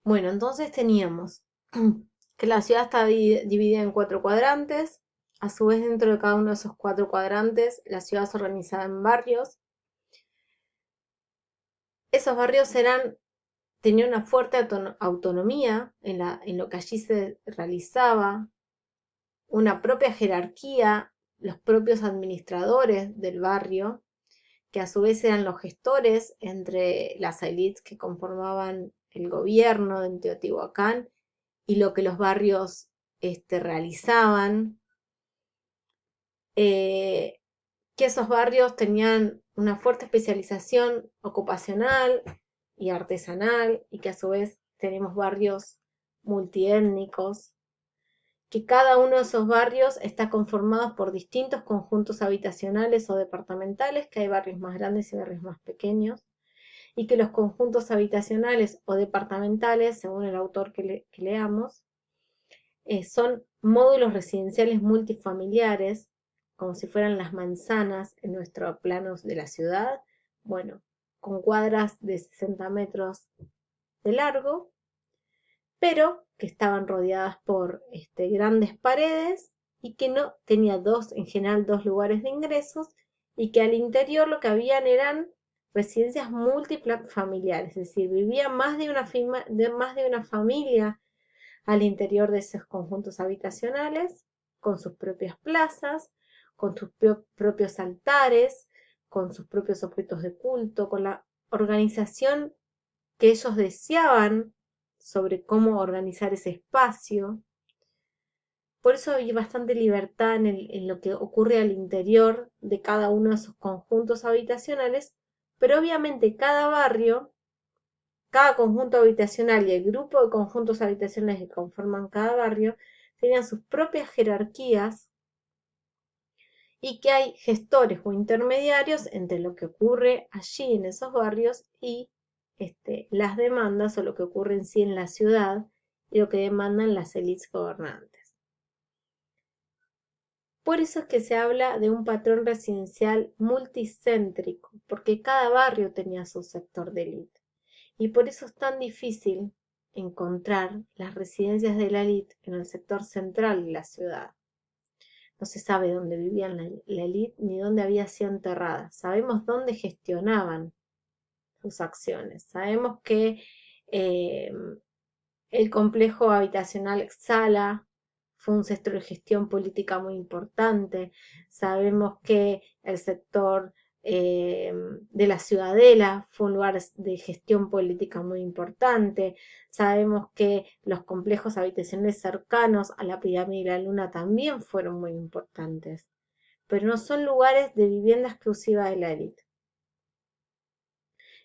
Bueno, entonces teníamos que la ciudad está dividida en 4 cuadrantes. A su vez, dentro de cada uno de esos 4 cuadrantes, la ciudad se organizaba en barrios. Esos barrios tenían una fuerte autonomía en lo que allí se realizaba, una propia jerarquía, los propios administradores del barrio, que a su vez eran los gestores entre las élites que conformaban el gobierno de Teotihuacán y lo que los barrios realizaban, eh, que esos barrios tenían una fuerte especialización ocupacional y artesanal, y que a su vez tenemos barrios multiétnicos, que cada uno de esos barrios está conformado por distintos conjuntos habitacionales o departamentales, que hay barrios más grandes y barrios más pequeños, y que los conjuntos habitacionales o departamentales, según el autor que leamos, son módulos residenciales multifamiliares, como si fueran las manzanas en nuestros planos de la ciudad, bueno, con cuadras de 60 metros de largo, pero que estaban rodeadas por grandes paredes y que no tenía en general dos lugares de ingresos, y que al interior lo que habían eran residencias multifamiliares, es decir, vivía más de una familia al interior de esos conjuntos habitacionales, con sus propias plazas, con sus propios altares, con sus propios objetos de culto, con la organización que ellos deseaban sobre cómo organizar ese espacio. Por eso hay bastante libertad en lo que ocurre al interior de cada uno de esos conjuntos habitacionales, pero obviamente cada conjunto habitacional y el grupo de conjuntos habitacionales que conforman cada barrio tenían sus propias jerarquías, y que hay gestores o intermediarios entre lo que ocurre allí en esos barrios y las demandas o lo que ocurre en sí en la ciudad y lo que demandan las élites gobernantes. Por eso es que se habla de un patrón residencial multicéntrico, porque cada barrio tenía su sector de élite. Y por eso es tan difícil encontrar las residencias de la élite en el sector central de la ciudad. No se sabe dónde vivían la élite ni dónde había sido enterrada. Sabemos dónde gestionaban sus acciones. Sabemos que eh, el complejo habitacional Exala fue un sector de gestión política muy importante. Sabemos que el sector de la Ciudadela fue un lugar de gestión política muy importante. Sabemos que los complejos habitacionales cercanos a la pirámide de la Luna también fueron muy importantes, pero no son lugares de vivienda exclusiva de la élite.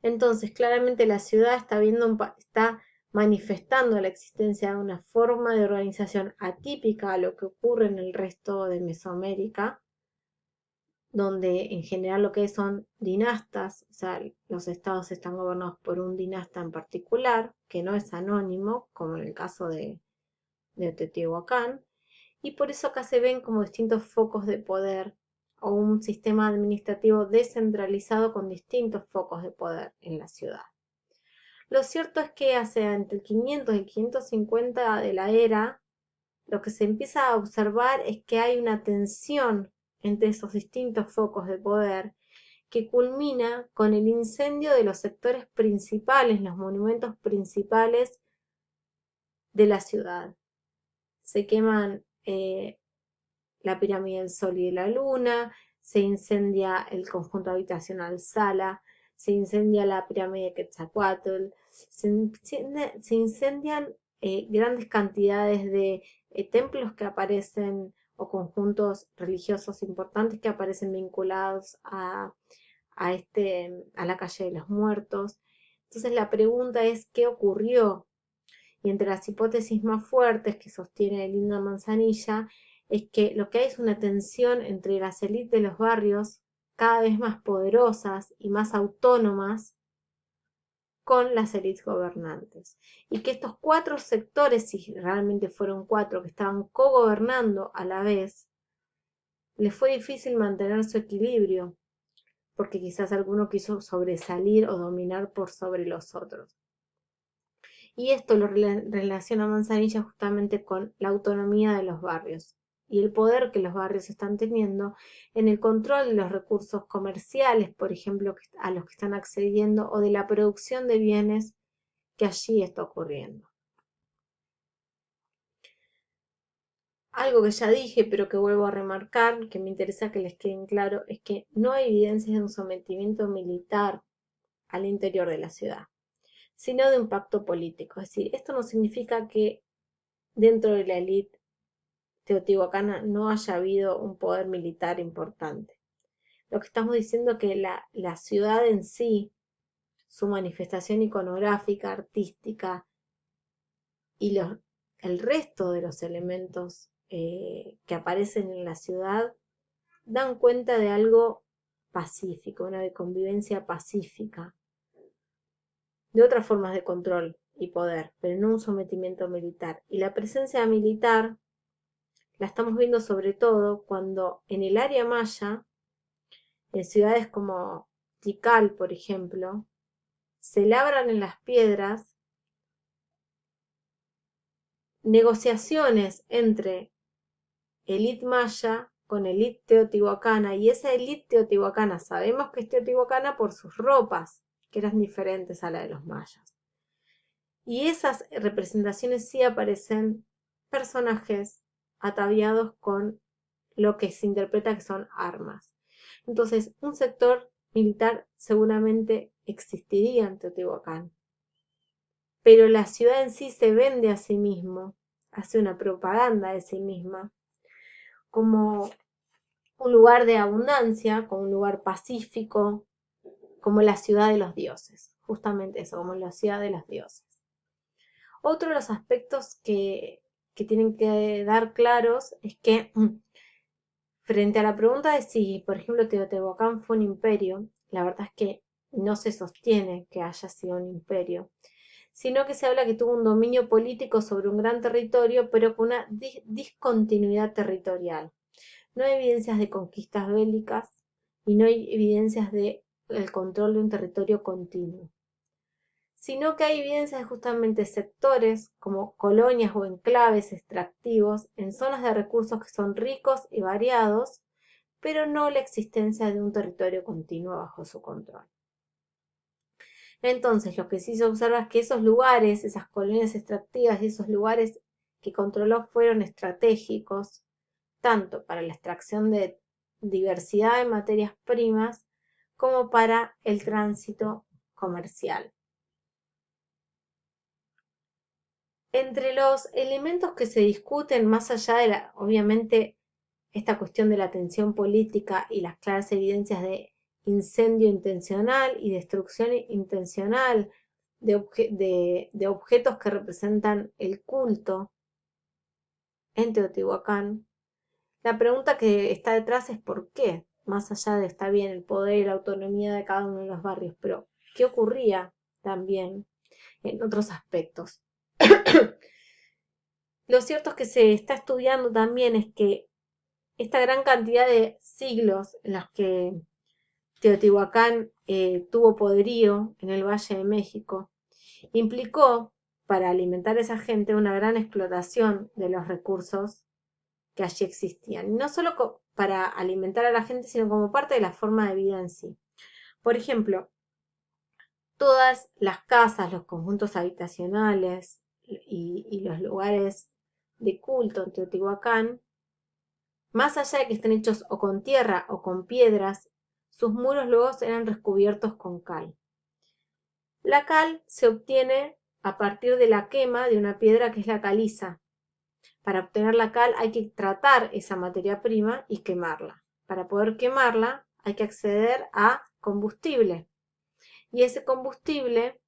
Entonces, claramente la ciudad está manifestando la existencia de una forma de organización atípica a lo que ocurre en el resto de Mesoamérica, donde en general lo que son dinastas, o sea, los estados están gobernados por un dinasta en particular, que no es anónimo, como en el caso de Teotihuacán, y por eso acá se ven como distintos focos de poder o un sistema administrativo descentralizado con distintos focos de poder en la ciudad. Lo cierto es que hacia entre el 500 y el 550 de la era, lo que se empieza a observar es que hay una tensión entre esos distintos focos de poder que culmina con el incendio de los sectores principales, los monumentos principales de la ciudad. Se queman la pirámide del Sol y de la Luna, se incendia el conjunto habitacional Sala, se incendia la pirámide de Quetzalcóatl, se incendian grandes cantidades de templos que aparecen o conjuntos religiosos importantes que aparecen vinculados a la calle de los muertos. Entonces la pregunta es, ¿qué ocurrió? Y entre las hipótesis más fuertes que sostiene Linda Manzanilla es que lo que hay es una tensión entre las élites de los barrios, cada vez más poderosas y más autónomas, con las élites gobernantes. Y que estos 4 sectores, si realmente fueron 4 que estaban cogobernando a la vez, les fue difícil mantener su equilibrio, porque quizás alguno quiso sobresalir o dominar por sobre los otros. Y esto lo relaciona Manzanilla justamente con la autonomía de los barrios y el poder que los barrios están teniendo en el control de los recursos comerciales, por ejemplo, a los que están accediendo, o de la producción de bienes que allí está ocurriendo. Algo que ya dije, pero que vuelvo a remarcar, que me interesa que les quede claro, es que no hay evidencias de un sometimiento militar al interior de la ciudad, sino de un pacto político. Es decir, esto no significa que dentro de la élite teotihuacana no haya habido un poder militar importante. Lo que estamos diciendo es que la ciudad en sí, su manifestación iconográfica, artística y el resto de los elementos que aparecen en la ciudad dan cuenta de algo pacífico, una de convivencia pacífica, de otras formas de control y poder, pero no un sometimiento militar. Y la presencia militar la estamos viendo sobre todo cuando en el área maya, en ciudades como Tikal, por ejemplo, se labran en las piedras negociaciones entre élite maya con élite teotihuacana, y esa élite teotihuacana sabemos que es teotihuacana por sus ropas, que eran diferentes a la de los mayas. Y esas representaciones sí aparecen personajes ataviados con lo que se interpreta que son armas. Entonces, un sector militar seguramente existiría en Teotihuacán, pero la ciudad en sí se vende a sí mismo, hace una propaganda de sí misma, como un lugar de abundancia, como un lugar pacífico, como la ciudad de los dioses, justamente eso, como la ciudad de los dioses. Otro de los aspectos que tienen que dar claros es que frente a la pregunta de si, por ejemplo, Teotihuacán fue un imperio, la verdad es que no se sostiene que haya sido un imperio, sino que se habla que tuvo un dominio político sobre un gran territorio, pero con una discontinuidad territorial. No hay evidencias de conquistas bélicas y no hay evidencias de el control de un territorio continuo, sino que hay evidencias de justamente sectores como colonias o enclaves extractivos en zonas de recursos que son ricos y variados, pero no la existencia de un territorio continuo bajo su control. Entonces, lo que sí se observa es que esos lugares, esas colonias extractivas y esos lugares que controló fueron estratégicos, tanto para la extracción de diversidad de materias primas como para el tránsito comercial. Entre los elementos que se discuten, más allá de obviamente, esta cuestión de la tensión política y las claras evidencias de incendio intencional y destrucción intencional de objetos que representan el culto en Teotihuacán, la pregunta que está detrás es por qué, más allá de está bien el poder y la autonomía de cada uno de los barrios, pero ¿qué ocurría también en otros aspectos? Lo cierto es que se está estudiando también es que esta gran cantidad de siglos en los que Teotihuacán tuvo poderío en el Valle de México implicó para alimentar a esa gente una gran explotación de los recursos que allí existían. No solo para alimentar a la gente, sino como parte de la forma de vida en sí. Por ejemplo, todas las casas, los conjuntos habitacionales y los lugares de culto en Teotihuacán, más allá de que estén hechos o con tierra o con piedras, sus muros luego eran recubiertos con cal. La cal se obtiene a partir de la quema de una piedra que es la caliza. Para obtener la cal hay que tratar esa materia prima y quemarla. Para poder quemarla hay que acceder a combustible. Y ese combustible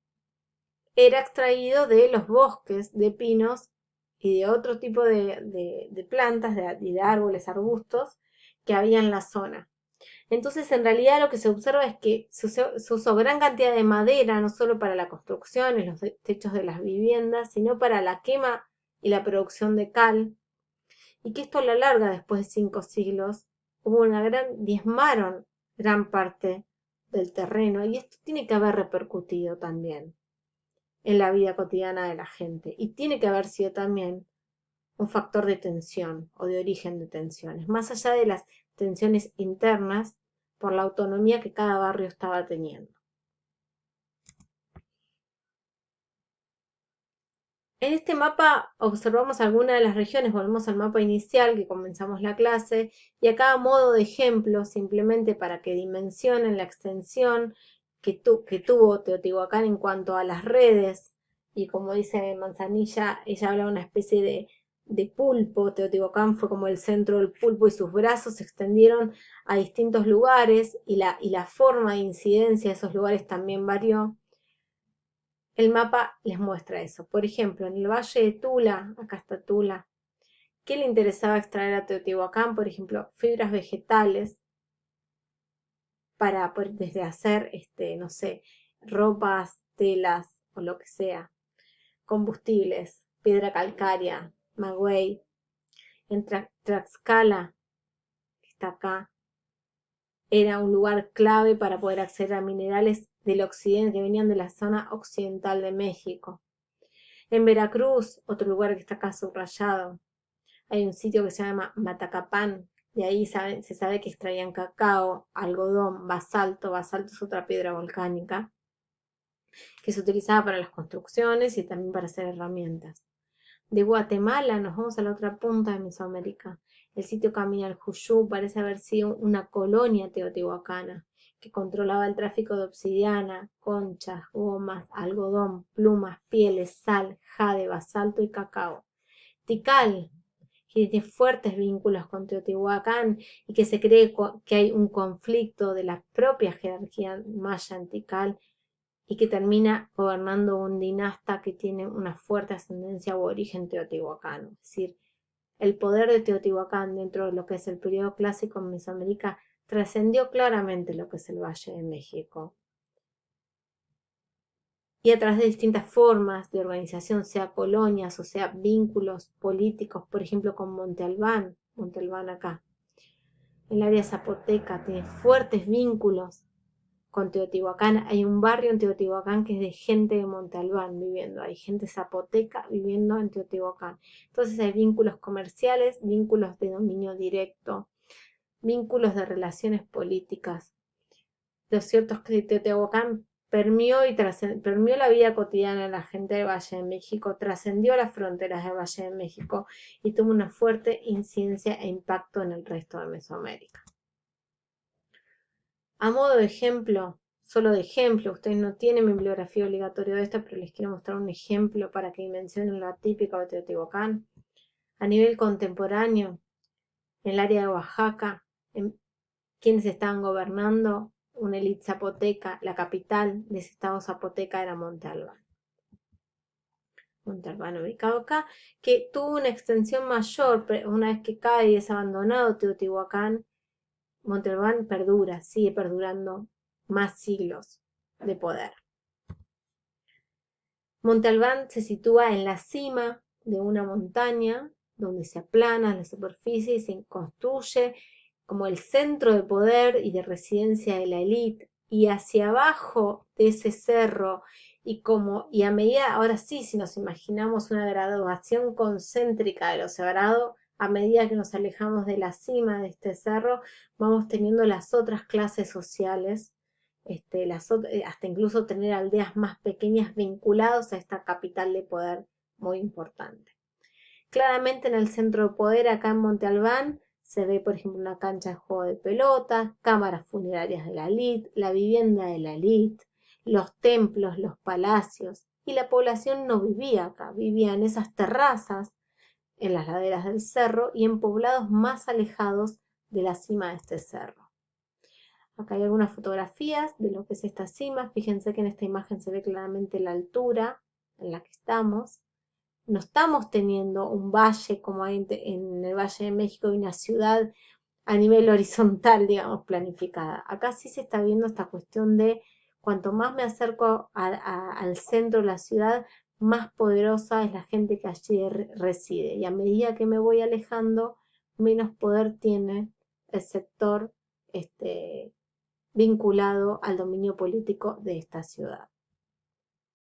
era extraído de los bosques de pinos y de otro tipo de plantas y de árboles, arbustos que había en la zona. Entonces, en realidad lo que se observa es que se usó gran cantidad de madera, no solo para la construcción y los techos de las viviendas, sino para la quema y la producción de cal, y que esto a la larga, después de 5 siglos, diezmaron gran parte del terreno, y esto tiene que haber repercutido también en la vida cotidiana de la gente. Y tiene que haber sido también un factor de tensión o de origen de tensiones, más allá de las tensiones internas por la autonomía que cada barrio estaba teniendo. En este mapa observamos algunas de las regiones, volvemos al mapa inicial que comenzamos la clase, y acá a modo de ejemplo, simplemente para que dimensionen la extensión que tuvo Teotihuacán en cuanto a las redes, y como dice Manzanilla, ella habla de una especie de pulpo. Teotihuacán fue como el centro del pulpo y sus brazos se extendieron a distintos lugares, y la forma de incidencia de esos lugares también varió. El mapa les muestra eso. Por ejemplo, en el valle de Tula, acá está Tula, ¿qué le interesaba extraer a Teotihuacán? Por ejemplo, fibras vegetales para desde hacer, no sé, ropas, telas o lo que sea, combustibles, piedra calcárea, maguey. En Tlaxcala, que está acá, era un lugar clave para poder acceder a minerales del occidente que venían de la zona occidental de México. En Veracruz, otro lugar que está acá subrayado, hay un sitio que se llama Matacapán, de ahí se sabe que extraían cacao, algodón, basalto es otra piedra volcánica, que se utilizaba para las construcciones y también para hacer herramientas. De Guatemala nos vamos a la otra punta de Mesoamérica. El sitio Camino al Juyú parece haber sido una colonia teotihuacana que controlaba el tráfico de obsidiana, conchas, gomas, algodón, plumas, pieles, sal, jade, basalto y cacao. Tikal, que tiene fuertes vínculos con Teotihuacán y que se cree que hay un conflicto de la propia jerarquía maya en Tikal y que termina gobernando un dinasta que tiene una fuerte ascendencia o origen teotihuacano. Es decir, el poder de Teotihuacán dentro de lo que es el periodo clásico en Mesoamérica trascendió claramente lo que es el Valle de México. Y a través de distintas formas de organización, sea colonias o sea vínculos políticos, por ejemplo con Monte Albán acá, el área zapoteca tiene fuertes vínculos con Teotihuacán. Hay un barrio en Teotihuacán que es de gente de Monte Albán viviendo, hay gente zapoteca viviendo en Teotihuacán. Entonces hay vínculos comerciales, vínculos de dominio directo, vínculos de relaciones políticas. Lo cierto es que Teotihuacán permeó la vida cotidiana de la gente del Valle de México, trascendió las fronteras del Valle de México y tuvo una fuerte incidencia e impacto en el resto de Mesoamérica. A modo de ejemplo, solo de ejemplo, ustedes no tienen bibliografía obligatoria de esta, pero les quiero mostrar un ejemplo para que dimensionen lo atípico de Teotihuacán. A nivel contemporáneo, en el área de Oaxaca, quienes estaban gobernando, una élite zapoteca, la capital de ese estado zapoteca era Monte Albán. Monte Albán ubicado acá, que tuvo una extensión mayor una vez que cae y es abandonado Teotihuacán. Monte Albán perdura, sigue perdurando más siglos de poder. Monte Albán se sitúa en la cima de una montaña donde se aplana la superficie y se construye como el centro de poder y de residencia de la élite, y hacia abajo de ese cerro y a medida, ahora sí, si nos imaginamos una graduación concéntrica de lo sagrado, a medida que nos alejamos de la cima de este cerro, vamos teniendo las otras clases sociales, hasta incluso tener aldeas más pequeñas vinculadas a esta capital de poder muy importante. Claramente en el centro de poder, acá en Monte Albán, se ve, por ejemplo, una cancha de juego de pelota, cámaras funerarias de la élite, la vivienda de la élite, los templos, los palacios, y la población no vivía acá, vivía en esas terrazas, en las laderas del cerro y en poblados más alejados de la cima de este cerro. Acá hay algunas fotografías de lo que es esta cima. Fíjense que en esta imagen se ve claramente la altura en la que estamos. No estamos teniendo un valle como hay en el Valle de México y una ciudad a nivel horizontal, digamos, planificada. Acá sí se está viendo esta cuestión de cuanto más me acerco al centro de la ciudad, más poderosa es la gente que allí reside. Y a medida que me voy alejando, menos poder tiene el sector vinculado al dominio político de esta ciudad.